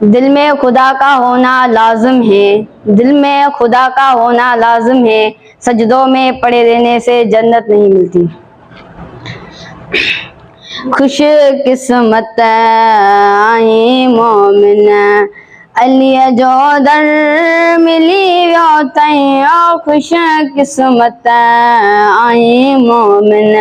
दिल में खुदा का होना लाजिम है, दिल में खुदा का होना लाजिम है, सजदों में पड़े रहने से जन्नत नहीं मिलती। खुश किस्मत आई मोमिन अली जो दर मिली व्यो तई, खुश किस्मत आई मोमिन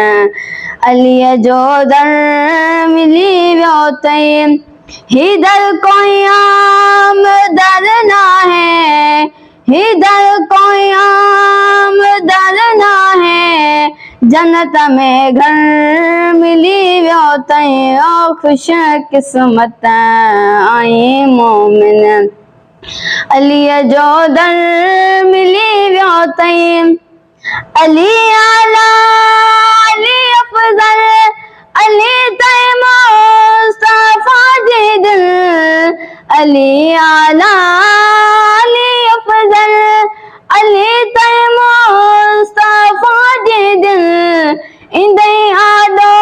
अली जो दर मिली व्यो तई। हिदर कोई आम दर ना है, हिदर कोई आम दर ना है, जन्नत में घर मिली व्यो तई, खुश किस्मत आई मोमिन अली जो दर मिली व्यो तई। अली आला अली अफजल अली तई मुस्तफा जी दिल, अली आला अली अफजल अली तई मुस्तफा जी दिल, इंदई आदो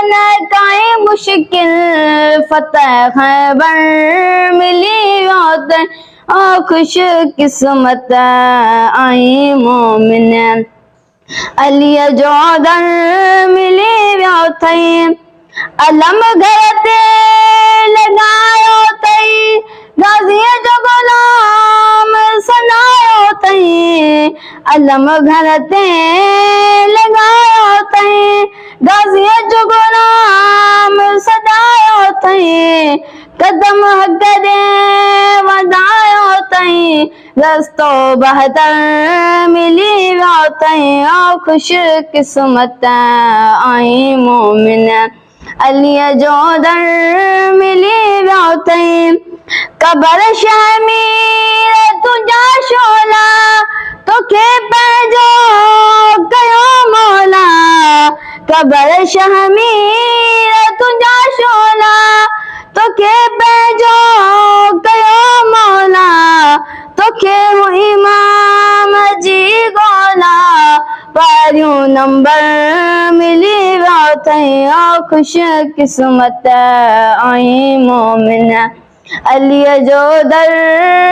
न काई मुश्किल, फतह खैबर मिली व्यो तई, खुश किस्मत आई मोमिन अली जो दर मिली व्यो तई। अलम घर ते लगायो तई, गाज़ीअ जो गुलाम सनायो तई, अलम घर ते लगायो तई, गाज़ीअ जो गुलाम सनायो तई, कदम हक़ दे वधायो तई, रस्तो बहतर मिली व्यो तई, खुश किस्मत आई मोमिन अली जो दर मिली व्यो तई। कबर शमीर तुझा शोला तोखे पंहिंजो कयो मौला, कबर शमीर तुझा शोला तोखे पंहिंजो कयो मौला, तोखे इमाम जी गोला, परियों नंबर मिली व्यो तई, खुश किस्मत आई मोमिन अली जो दर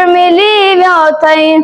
मिली व्यो तई।